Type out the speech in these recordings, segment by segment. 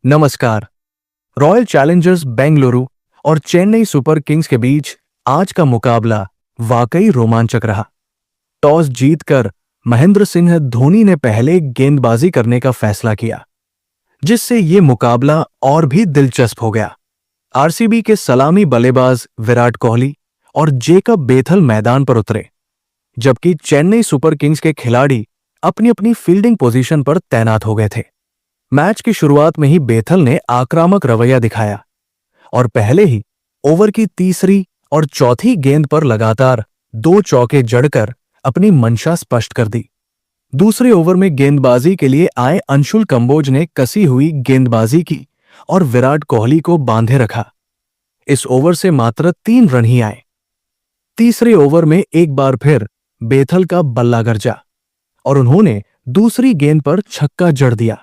नमस्कार। Royal Challengers Bengaluru और Chennai super Kings के बीच आज का मुकाबला वाकई रोमांचक रहा। टॉस जीतकर महेंद्र सिंह धोनी ने पहले गेंदबाजी करने का फैसला किया, जिससे ये मुकाबला और भी दिलचस्प हो गया। आरसीबी के सलामी बल्लेबाज विराट कोहली और जेकब बेथल मैदान पर उतरे, जबकि चेन्नई सुपर किंग्स के खिलाड़ी अपनी अपनी फील्डिंग पोजीशन पर तैनात हो गए थे। मैच की शुरुआत में ही बेथल ने आक्रामक रवैया दिखाया और पहले ही ओवर की तीसरी और चौथी गेंद पर लगातार 2 चौके जड़कर अपनी मंशा स्पष्ट कर दी। दूसरे ओवर में गेंदबाजी के लिए आए अंशुल कंबोज ने कसी हुई गेंदबाजी की और विराट कोहली को बांधे रखा। इस ओवर से मात्र 3 रन ही आए। तीसरे ओवर में एक बार फिर बेथल का बल्ला गरजा और उन्होंने दूसरी गेंद पर छक्का जड़ दिया।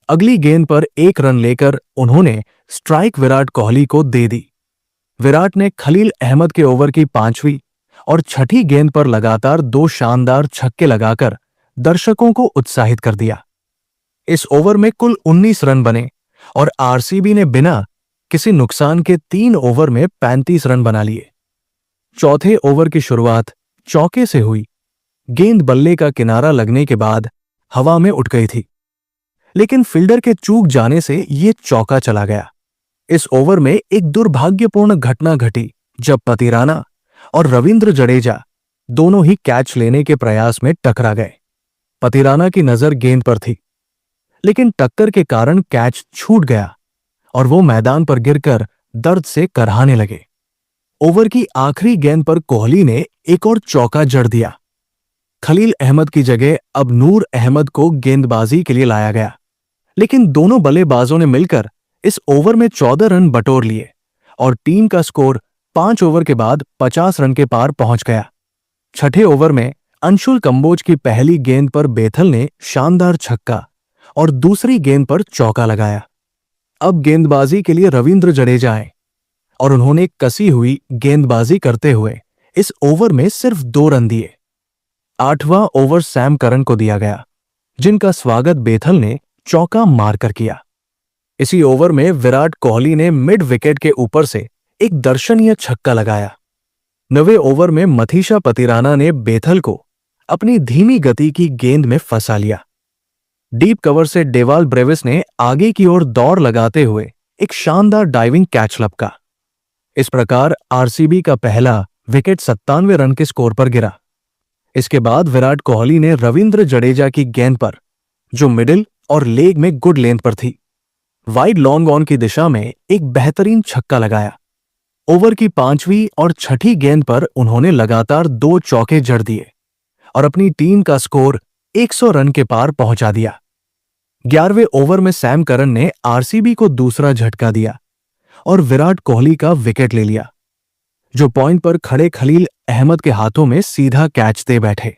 अगली गेंद पर 1 रन लेकर उन्होंने स्ट्राइक विराट कोहली को दे दी। विराट ने खलील अहमद के ओवर की 5वीं और 6ठी गेंद पर लगातार 2 शानदार छक्के लगाकर दर्शकों को उत्साहित कर दिया। इस ओवर में कुल 19 रन बने और आरसीबी ने बिना किसी नुकसान के 3 ओवर में 35 रन बना लिए। चौथे ओवर की शुरुआत चौके से हुई। गेंद बल्ले का किनारा लगने के बाद हवा में उठ गई थी, लेकिन फील्डर के चूक जाने से यह चौका चला गया। इस ओवर में एक दुर्भाग्यपूर्ण घटना घटी जब पतिराना और रविंद्र जडेजा दोनों ही कैच लेने के प्रयास में टकरा गए। पतिराना की नजर गेंद पर थी, लेकिन टक्कर के कारण कैच छूट गया और वो मैदान पर गिरकर दर्द से करहाने लगे। ओवर की आखिरी गेंद पर कोहली ने एक और चौका जड़ दिया। खलील अहमद की जगह अब नूर अहमद को गेंदबाजी के लिए लाया गया, लेकिन दोनों बल्लेबाजों ने मिलकर इस ओवर में 14 रन बटोर लिए और टीम का स्कोर 5 ओवर के बाद 50 रन के पार पहुंच गया। छठे ओवर में अंशुल कंबोज की पहली गेंद पर बेथल ने शानदार छक्का और दूसरी गेंद पर चौका लगाया। अब गेंदबाजी के लिए रविंद्र जडेजा आए और उन्होंने कसी हुई गेंदबाजी करते हुए इस ओवर में सिर्फ 2 रन दिए। 8वां ओवर सैम करन को दिया गया, जिनका स्वागत बेथल ने चौका मारकर किया। इसी ओवर में विराट कोहली ने मिड विकेट के ऊपर से एक दर्शनीय छक्का लगाया। 9वें ओवर में मथीशा पतिराना ने बेथल को अपनी धीमी गति की गेंद में फंसा लिया। डीप कवर से डेवाल ब्रेविस ने आगे की ओर दौड़ लगाते हुए एक शानदार डाइविंग कैच लपका। इस प्रकार आरसीबी का पहला विकेट 97 रन के स्कोर पर गिरा। इसके बाद विराट कोहली ने रविंद्र जडेजा की गेंद पर, जो मिडिल और लेग में गुड लेंथ पर थी, वाइड लॉन्ग ऑन की दिशा में एक बेहतरीन छक्का लगाया। ओवर की 5वीं और 6ठी गेंद पर उन्होंने लगातार 2 चौके जड़ दिए और अपनी टीम का स्कोर 100 रन के पार पहुंचा दिया। 11वें ओवर में सैम करन ने आरसीबी को दूसरा झटका दिया और विराट कोहली का विकेट ले लिया, जो पॉइंट पर खड़े खलील अहमद के हाथों में सीधा कैच दे बैठे।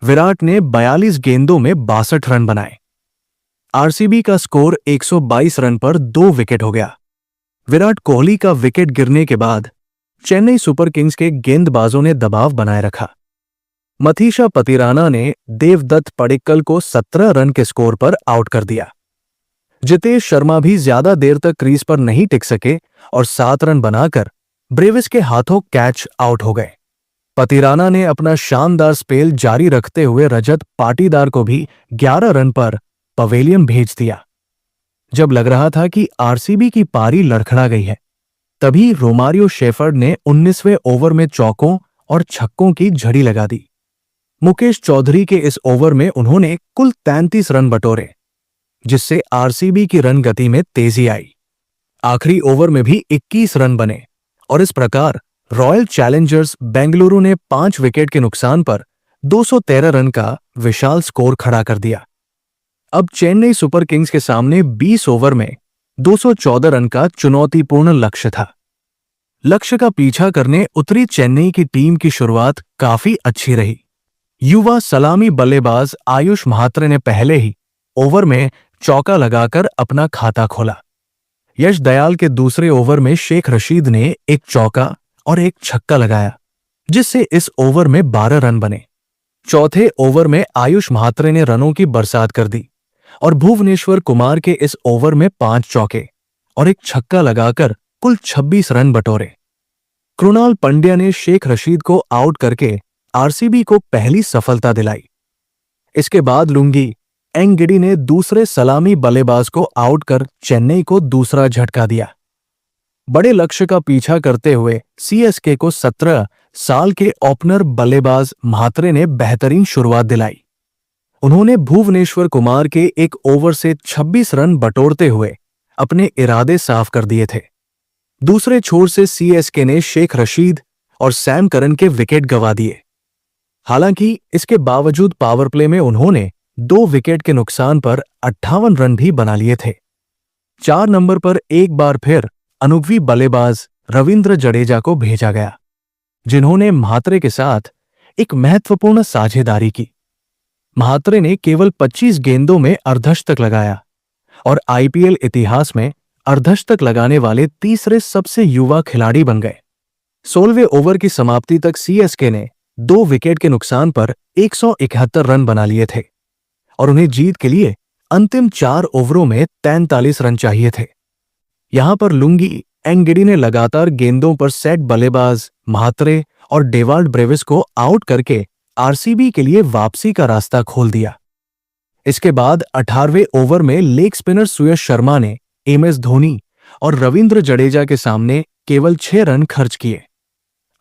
विराट ने 42 गेंदों में 62 रन बनाए। आरसीबी का स्कोर 122 रन पर 2 विकेट हो गया। विराट कोहली का विकेट गिरने के बाद चेन्नई सुपर किंग्स के गेंदबाजों ने दबाव बनाए रखा। मथीशा पतिराना ने देवदत्त पडिक्कल को 17 रन के स्कोर पर आउट कर दिया। जितेश शर्मा भी ज्यादा देर तक क्रीज पर नहीं टिक सके और 7 रन बनाकर ब्रेविस के हाथों कैच आउट हो गए। पतिराना ने अपना शानदार स्पेल जारी रखते हुए रजत पाटीदार को भी 11 रन पर पवेलियन भेज दिया। जब लग रहा था कि आरसीबी की पारी लड़खड़ा गई है, तभी रोमारियो शेफर्ड ने 19वें ओवर में चौकों और छक्कों की झड़ी लगा दी। मुकेश चौधरी के इस ओवर में उन्होंने कुल 33 रन बटोरे, जिससे आरसीबी की रन गति में तेजी आई। आखिरी ओवर में भी 21 रन बने और इस प्रकार रॉयल चैलेंजर्स बेंगलुरु ने 5 विकेट के नुकसान पर 213 रन का विशाल स्कोर खड़ा कर दिया। अब चेन्नई सुपर किंग्स के सामने 20 ओवर में 214 रन का चुनौतीपूर्ण लक्ष्य था। लक्ष्य का पीछा करने उतरी चेन्नई की टीम की शुरुआत काफी अच्छी रही। युवा सलामी बल्लेबाज आयुष म्हात्रे ने पहले ही ओवर में चौका लगाकर अपना खाता खोला। यश दयाल के दूसरे ओवर में शेख रशीद ने एक चौका और एक छक्का लगाया, जिससे इस ओवर में 12 रन बने। चौथे ओवर में आयुष म्हात्रे ने रनों की बरसात कर दी और भुवनेश्वर कुमार के इस ओवर में 5 चौके और एक छक्का लगाकर कुल 26 रन बटोरे। कृणाल पंड्या ने शेख रशीद को आउट करके आरसीबी को पहली सफलता दिलाई। इसके बाद लुंगी एंगिडी ने दूसरे सलामी बल्लेबाज को आउट कर चेन्नई को दूसरा झटका दिया। बड़े लक्ष्य का पीछा करते हुए सीएसके को 17 साल के ओपनर बल्लेबाज म्हात्रे ने बेहतरीन शुरुआत दिलाई। उन्होंने भुवनेश्वर कुमार के एक ओवर से 26 रन बटोरते हुए अपने इरादे साफ कर दिए थे। दूसरे छोर से सीएसके ने शेख रशीद और सैम करन के विकेट गंवा दिए। हालांकि इसके बावजूद पावर प्ले में उन्होंने 2 विकेट के नुकसान पर 58 रन भी बना लिए थे। 4 नंबर पर एक बार फिर अनुभवी बल्लेबाज रविंद्र जडेजा को भेजा गया, जिन्होंने म्हात्रे के साथ एक महत्वपूर्ण साझेदारी की। म्हात्रे ने केवल 25 गेंदों में अर्धशतक लगाया और आईपीएल इतिहास में अर्धशतक लगाने वाले तीसरे सबसे युवा खिलाड़ी बन गए। 16वें ओवर की समाप्ति तक सीएसके ने 2 विकेट के नुकसान पर 171 रन बना लिए थे और उन्हें जीत के लिए अंतिम 4 ओवरों में 43 रन चाहिए थे। यहां पर लुंगी एंगिडी ने लगातार गेंदों पर सेट बल्लेबाज म्हात्रे और डेवाल्ड ब्रेविस को आउट करके आरसीबी के लिए वापसी का रास्ता खोल दिया। इसके बाद 18वें ओवर में लेग स्पिनर सुयश शर्मा ने एमएस धोनी और रविंद्र जडेजा के सामने केवल 6 रन खर्च किए।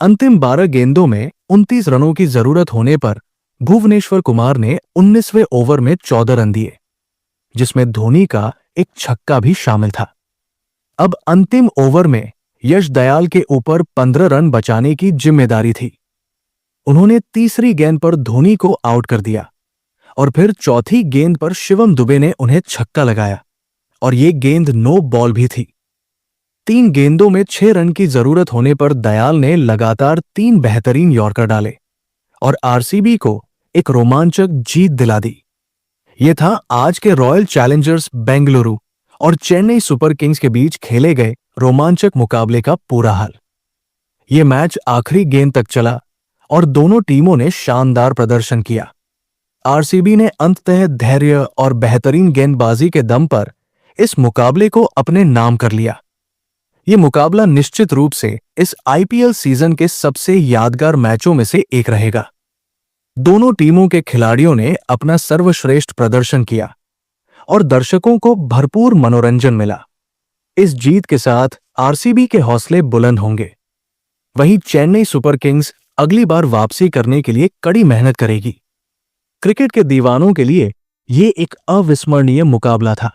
अंतिम 12 गेंदों में 29 रनों की जरूरत होने पर भुवनेश्वर कुमार ने 19वें ओवर में 14 रन दिए, जिसमें धोनी का एक छक्का भी शामिल था। अब अंतिम ओवर में यश दयाल के ऊपर 15 रन बचाने की जिम्मेदारी थी। उन्होंने तीसरी गेंद पर धोनी को आउट कर दिया और फिर चौथी गेंद पर शिवम दुबे ने उन्हें छक्का लगाया और ये गेंद नो बॉल भी थी। 3 गेंदों में 6 रन की जरूरत होने पर दयाल ने लगातार 3 बेहतरीन यॉर्कर डाले और आरसीबी को एक रोमांचक जीत दिला दी। यह था आज के रॉयल चैलेंजर्स बेंगलुरु और चेन्नई सुपर किंग्स के बीच खेले गए रोमांचक मुकाबले का पूरा हाल। यह मैच आखिरी गेंद तक चला और दोनों टीमों ने शानदार प्रदर्शन किया। आरसीबी ने अंततः धैर्य और बेहतरीन गेंदबाजी के दम पर इस मुकाबले को अपने नाम कर लिया। यह मुकाबला निश्चित रूप से इस आईपीएल सीजन के सबसे यादगार मैचों में से एक रहेगा। दोनों टीमों के खिलाड़ियों ने अपना सर्वश्रेष्ठ प्रदर्शन किया और दर्शकों को भरपूर मनोरंजन मिला। इस जीत के साथ आरसीबी के हौसले बुलंद होंगे। वहीं चेन्नई सुपर किंग्स अगली बार वापसी करने के लिए कड़ी मेहनत करेगी। क्रिकेट के दीवानों के लिए यह एक अविस्मरणीय मुकाबला था।